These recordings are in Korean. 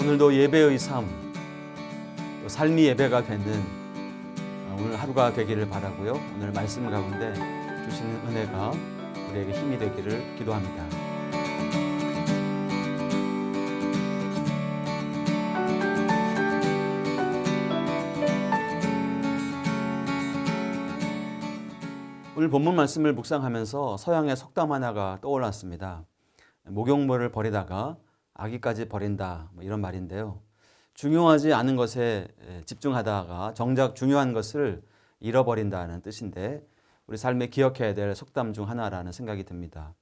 오늘도 예배의 삶, 또 삶이 예배가 되는 오늘 하루가 되기를 바라고요. 오늘 말씀 가운데 주시는 은혜가 우리에게 힘이 되기를 기도합니다. 오늘 본문 말씀을 묵상하면서 서양의 속담 하나가 떠올랐습니다. 목욕물을 버리다가 아기까지 버린다, 이런 말인데요. 중요하지 않은 것에 집중하다가 정작 중요한 것을 잃어버린다는 뜻인데 우리 삶에 기억해야 될 속담 중 하나라는 생각이 듭니다.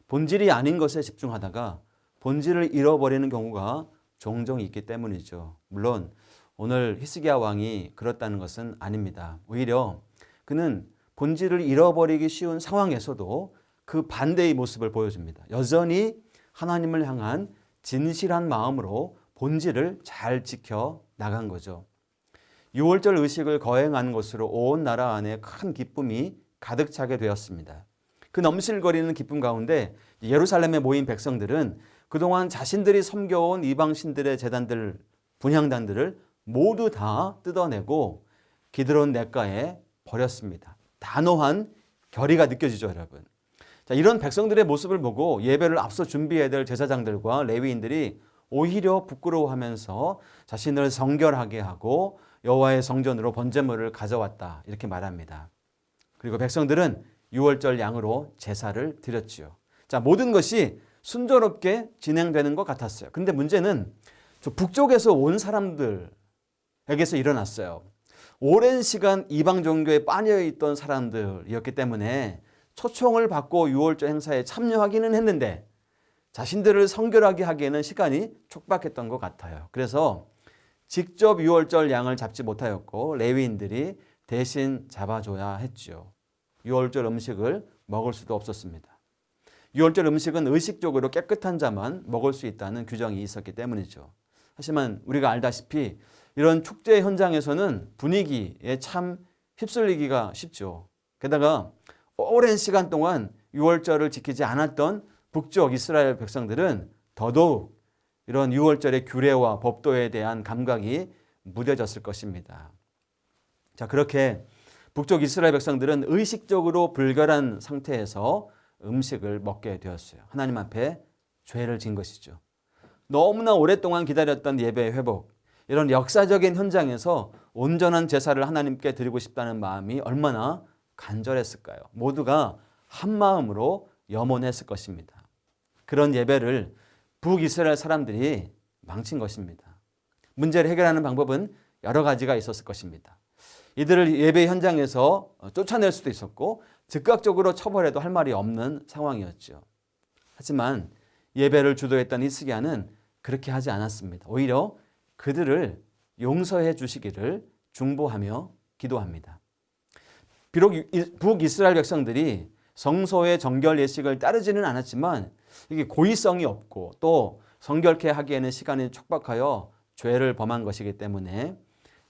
본질이 아닌 것에 집중하다가 본질을 잃어버리는 경우가 종종 있기 때문이죠. 물론 오늘 히스기야 왕이 그렇다는 것은 아닙니다. 오히려 그는 본질을 잃어버리기 쉬운 상황에서도 그 반대의 모습을 보여줍니다. 여전히 하나님을 향한 진실한 마음으로 본질을 잘 지켜 나간 거죠. 유월절 의식을 거행하는 것으로 온 나라 안에 큰 기쁨이 가득 차게 되었습니다. 그 넘실거리는 기쁨 가운데 예루살렘에 모인 백성들은 그동안 자신들이 섬겨온 이방신들의 제단들, 분향단들을 모두 다 뜯어내고 기드론 냇가에 버렸습니다. 단호한 결의가 느껴지죠, 여러분. 자, 이런 백성들의 모습을 보고 예배를 앞서 준비해야 될 제사장들과 레위인들이 오히려 부끄러워하면서 자신을 성결하게 하고 여호와의 성전으로 번제물을 가져왔다, 이렇게 말합니다. 그리고 백성들은 유월절 양으로 제사를 드렸지요. 자, 모든 것이 순조롭게 진행되는 것 같았어요. 근데 문제는 저 북쪽에서 온 사람들에게서 일어났어요. 오랜 시간 이방 종교에 빠져있던 사람들이었기 때문에 초청을 받고 유월절 행사에 참여하기는 했는데 자신들을 성결하게 하기에는 시간이 촉박했던 것 같아요. 그래서 직접 유월절 양을 잡지 못하였고 레위인들이 대신 잡아줘야 했죠. 유월절 음식을 먹을 수도 없었습니다. 유월절 음식은 의식적으로 깨끗한 자만 먹을 수 있다는 규정이 있었기 때문이죠. 하지만 우리가 알다시피 이런 축제 현장에서는 분위기에 참 휩쓸리기가 쉽죠. 게다가 오랜 시간 동안 유월절을 지키지 않았던 북쪽 이스라엘 백성들은 더더욱 이런 유월절의 규례와 법도에 대한 감각이 무뎌졌을 것입니다. 자, 그렇게 북쪽 이스라엘 백성들은 의식적으로 불결한 상태에서 음식을 먹게 되었어요. 하나님 앞에 죄를 지은 것이죠. 너무나 오랫동안 기다렸던 예배의 회복, 이런 역사적인 현장에서 온전한 제사를 하나님께 드리고 싶다는 마음이 얼마나 간절했을까요? 모두가 한 마음으로 염원했을 것입니다. 그런 예배를 북이스라엘 사람들이 망친 것입니다. 문제를 해결하는 방법은 여러 가지가 있었을 것입니다. 이들을 예배 현장에서 쫓아낼 수도 있었고 즉각적으로 처벌해도 할 말이 없는 상황이었죠. 하지만 예배를 주도했던 히스기야는 그렇게 하지 않았습니다. 오히려 그들을 용서해 주시기를 중보하며 기도합니다. 비록 북이스라엘 백성들이 성소의 정결 예식을 따르지는 않았지만 이게 고의성이 없고 또 성결케 하기에는 시간이 촉박하여 죄를 범한 것이기 때문에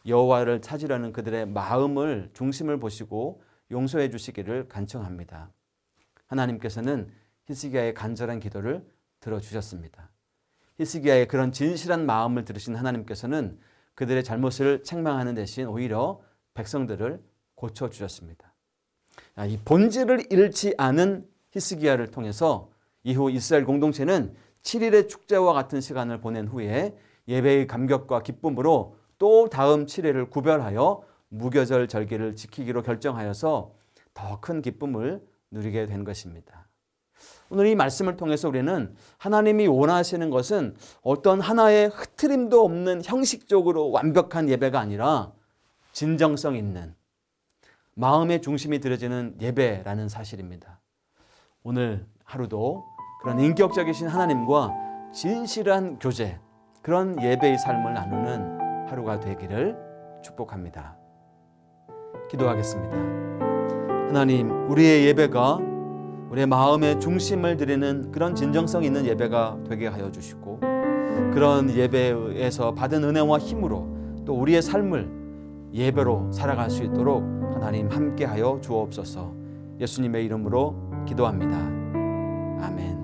여호와를 찾으려는 그들의 마음을 중심을 보시고 용서해 주시기를 간청합니다. 하나님께서는 히스기야의 간절한 기도를 들어주셨습니다. 히스기야의 그런 진실한 마음을 들으신 하나님께서는 그들의 잘못을 책망하는 대신 오히려 백성들을 고쳐주셨습니다. 이 본질을 잃지 않은 히스기야를 통해서 이후 이스라엘 공동체는 7일의 축제와 같은 시간을 보낸 후에 예배의 감격과 기쁨으로 또 다음 7일을 구별하여 무교절 절기를 지키기로 결정하여서 더 큰 기쁨을 누리게 된 것입니다. 오늘 이 말씀을 통해서 우리는 하나님이 원하시는 것은 어떤 하나의 흐트림도 없는 형식적으로 완벽한 예배가 아니라 진정성 있는 마음의 중심이 들어지는 예배라는 사실입니다. 오늘 하루도 그런 인격적이신 하나님과 진실한 교제, 그런 예배의 삶을 나누는 하루가 되기를 축복합니다. 기도하겠습니다. 하나님, 우리의 예배가 우리의 마음의 중심을 드리는 그런 진정성 있는 예배가 되게 하여 주시고 그런 예배에서 받은 은혜와 힘으로 또 우리의 삶을 예배로 살아갈 수 있도록 하나님 함께하여 주옵소서. 예수님의 이름으로 기도합니다. 아멘.